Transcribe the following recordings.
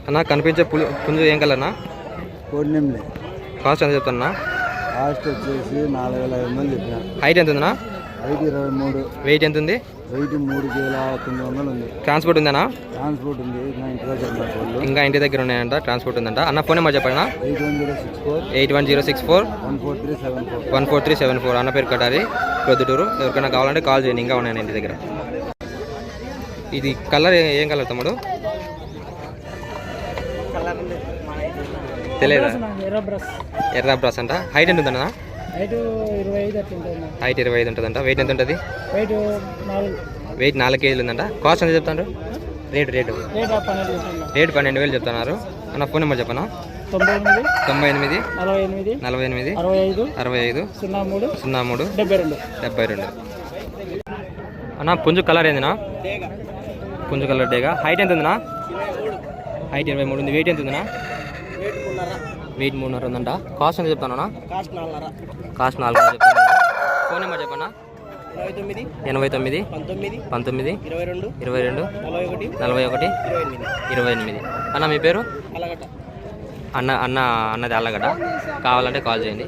అన్న కనిపించే పుంజు ఏం కలర్ అన్న? కోడినెమ్మిలి. కాస్ట్ ఎంత చెప్తాను? కాస్ట్ వచ్చేసి 4500 చెప్పిన. హైట్ ఎంత ఉందన్నా? హైట్ 23. వెయిట్ ఎంత ఉంది? వెయిట్ 3900 ఉంది. ట్రాన్స్పోర్ట్ ఉందన్నా? ట్రాన్స్పోర్ట్ ఉంది. ఇంకా ఇంటి దగ్గర ఉన్నాయంట, ట్రాన్స్పోర్ట్ ఉందంట. అన్న ఫోన్ నెంబర్ చెప్పండి. 8106414374 14374. అన్న పేరు కట్టాలి, ప్రొద్దుటూరు. ఎవరికైనా కావాలంటే కాల్ చేయండి, ఇంకా ఉన్నాయండి ఇంటి దగ్గర. ఇది కలర్ ఏం కలర్ తమ్ముడు? తెలియదా? ఎర్ర బ్రాస్ అంట. హైట్ ఎంత ఉందన్న? హైట్ 25 ఉంటుందంట. వెయిట్ ఎంత ఉంటుంది? వెయిట్ 4 కేజీలు ఉందంట. కాస్ట్ ఎంత చెప్తాను? రేటు 12,000 చెప్తున్నారు. అన్న ఫోన్ నెంబర్ చెప్పనా? 98 48 65 03 72. అన్న పుంజు కలర్ ఏందినా? పుంజు కలర్ డేగా. హైట్ ఎంత ఉందినా? హైట్ 23 ఉంది. వెయిట్ ఎంత ఉందినా? వెయిట్ 3.5 ఉందంట. కాస్ట్ ఎంత చెప్తాను? కాస్ట్ 4 చెప్తాను. ఫోన్ నెంబర్ చెప్పన్నా? 89 19 22 41 28. అన్న మీ పేరు? అన్నది అల్లగడ్డ. కావాలంటే కాల్ చేయండి.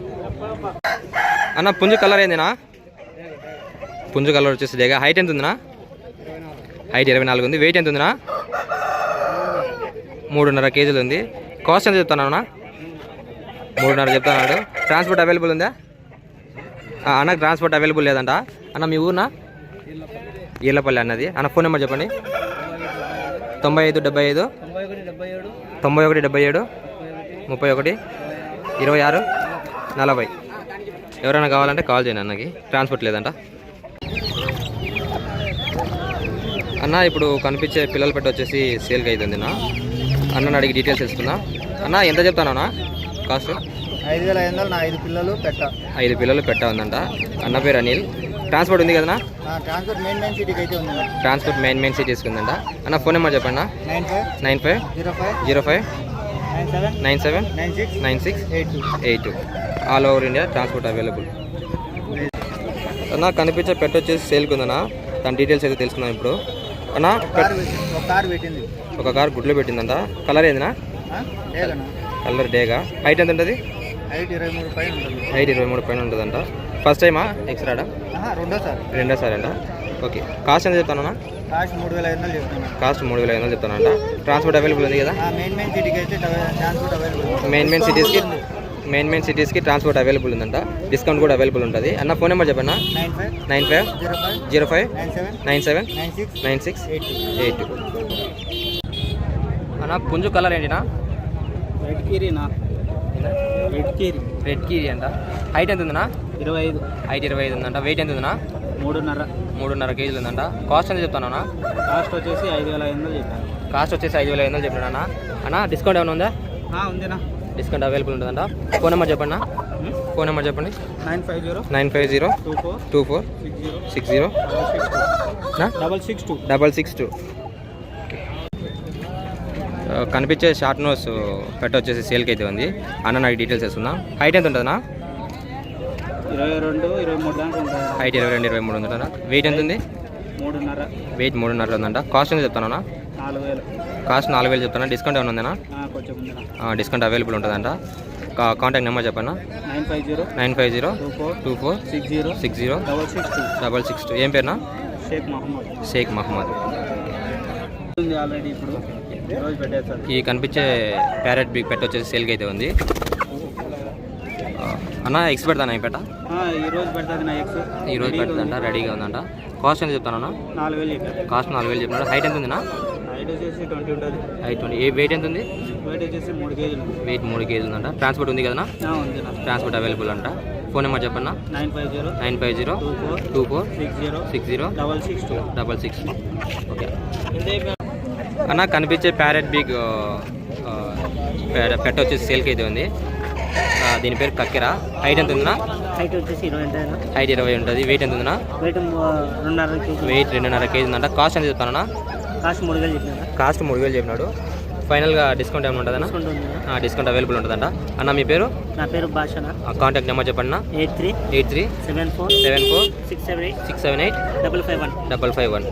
అన్న పుంజు కలర్ ఏందినా? పుంజు కలర్ వచ్చేసి డేగా. హైట్ ఎంత ఉందినా? హైట్ 24 ఉంది. వెయిట్ ఎంత ఉందినా? 3.5 కేజీలు ఉంది. కాస్ట్ ఎంత చెప్తాను అన్న? 3.5 చెప్తున్నాడు. ట్రాన్స్పోర్ట్ అవైలబుల్ ఉందా? అన్నకు ట్రాన్స్పోర్ట్ అవైలబుల్ లేదంట. అన్న మీ ఊరునా? ఈళ్ళపల్లి అన్నది. అన్న ఫోన్ నెంబర్ చెప్పండి. 95 75 91 77 31 26 40. ఎవరైనా కావాలంటే కాల్ చేయండి. అన్నకి ట్రాన్స్పోర్ట్ లేదంట. అన్న ఇప్పుడు కనిపించే పిల్లలు పెట్టి వచ్చేసి సేల్కి అవుతుంది. అన్నని అడిగి డీటెయిల్స్ తెలుసుకుందా. అన్న ఎంత చెప్తానా కాస్ట్? 5500. నా 5 పిల్లలు పెట్ట. 5 పిల్లలు పెట్ట ఉందంట. అన్న పేరు అనిల్. ట్రాన్స్పోర్ట్ ఉంది కదన్నా? ట్రాన్స్పోర్ట్ మెయిన్ సిటీకి అయితే ఉంది. ట్రాన్స్పోర్ట్ మెయిన్ సిటీస్కి ఉందంట. అన్న ఫోన్ నెంబర్ చెప్పండి. 95 05 97 96 82. All over India transport available. అన్న కనిపించే పెట్ట వచ్చేసి సేల్కి ఉందన్నా. దాని డీటెయిల్స్ అయితే తెలుసుకుందాం ఇప్పుడు. అన్న ఒక కార్ గుడ్లు పెట్టిందంట. కలర్ ఏందినా? కలర్ డేగా. హైట్ ఎంత ఉంటుంది? హైట్ 23 పైన ఉంటుందంట. ఫస్ట్ టైమా ఎక్స్ట్రాడా? రెండోసారి అంట. ఓకే. కాస్ట్ ఎంత చెప్తానన్నా? కాస్ట్ 3500 చెప్తాను. కాస్ట్ 3500 చెప్తానంట. ట్రాన్స్పోర్ట్ అవైలబుల్ ఉంది కదా? మెయిన్ సిటీకి అయితే ట్రాన్స్పోర్ట్ అవైలబుల్. మెయిన్ సిటీస్కి ట్రాన్స్పోర్ట్ అవైలబుల్ ఉందంట. డిస్కౌంట్ కూడా అవైలబుల్ ఉంటుంది. అన్న ఫోన్ నెంబర్ చెప్పన్నా? 95 05 97 96 82. అన్న పుంజు కలర్ ఏంటినా? రెడ్ కీరీ అంట. హైట్ ఎంత ఉందన్నా? 25. హైట్ 25 ఉందంట. వెయిట్ ఎంత ఉందన్నా? 3.5 కేజీలు ఉందంట. కాస్ట్ ఎంత చెప్తానా? కాస్ట్ వచ్చేసి 5500 చెప్పాను. కాస్ట్ వచ్చేసి 5500 చెప్పినా. అన్న డిస్కౌంట్ ఏమైనా ఉందా? ఉందినా. డిస్కౌంట్ అవైలబుల్ ఉంటుందంట. ఫోన్ నెంబర్ చెప్పండి. ఫోన్ నెంబర్ చెప్పండి. 950 24 60 662. కనిపించే షార్ట్ నోస్ పెట్ట వచ్చేసి సేల్కి అయితే ఉంది. అన్న నాకు డీటెయిల్స్ వేసుకుందాం. హైట్ ఎంత ఉంటుందా? 22 23 దాకా ఉంటుంది. హైట్ 22 23 ఉంటుందా? వెయిట్ ఎంత ఉంది? 3.5. వెయిట్ 3.5 ఉందంట. కాస్ట్ ఎంత చెప్తానా? 4000. కాస్ట్ 4000 చెప్తానా. డిస్కౌంట్ ఏమైనా ఉందేనా? కొంచెం ఉందినా. డిస్కౌంట్ అవైలబుల్ ఉంటుందంట. కాంటాక్ట్ నెంబర్ చెప్పన్నా? 950 24 60 662. ఏం పేరునా? షేక్ మహమ్మద్. ఆల్రెడీ ఇప్పుడు ఈ కనిపించే ప్యారెట్ బిగ్ పెట్ట వచ్చేసి సేల్కి అయితే ఉంది. అన్న ఎక్స్ పెడతానా? ఈ పెట్ట ఈరోజు పెడతాంట. రెడీగా ఉందంట. కాస్ట్ ఎంత చెప్తానన్నా? 4000. కాస్ట్ 4000 చెప్పినాడు. హైట్ ఎంత ఉందినా? హైట్ వచ్చేసి 20 ఉంటుంది. హైట్ 20. వెయిట్ ఎంత ఉంది? వెయిట్ వచ్చేసి 3 కేజీలు. వెయిట్ 3 కేజీలు ఉందంట. ట్రాన్స్పోర్ట్ ఉంది కదనా? ట్రాన్స్పోర్ట్ అవైలబుల్ అంట. ఫోన్ నెంబర్ చెప్పన్నా? 950 24 60 662. ఓకే. అన్న కనిపించే ప్యారెట్ బిగ్ పెట్ట వచ్చేసి సేల్కి అయితే ఉంది. దీని పేరు కక్కెర. హైట్ ఎంత ఉందినా? హైట్ వచ్చేసి 20. హైట్ 20 ఉంటుంది. వెయిట్ ఎంత ఉందినా? వెయిట్ 2.5 కేజీ ఉందంట. కాస్ట్ ఎంత చెప్తానన్నా? కాస్ట్ 3000 చెప్పినాడు. ఫైనల్గా డిస్కౌంట్ ఏమైనా ఉంటుందన్నా? డిస్కౌంట్ అవైలబుల్ ఉంటుందంట. అన్న మీ పేరు? నా పేరు భాషన. కాంటాక్ట్ నెంబర్ చెప్పండి. 83 74 74 678 551.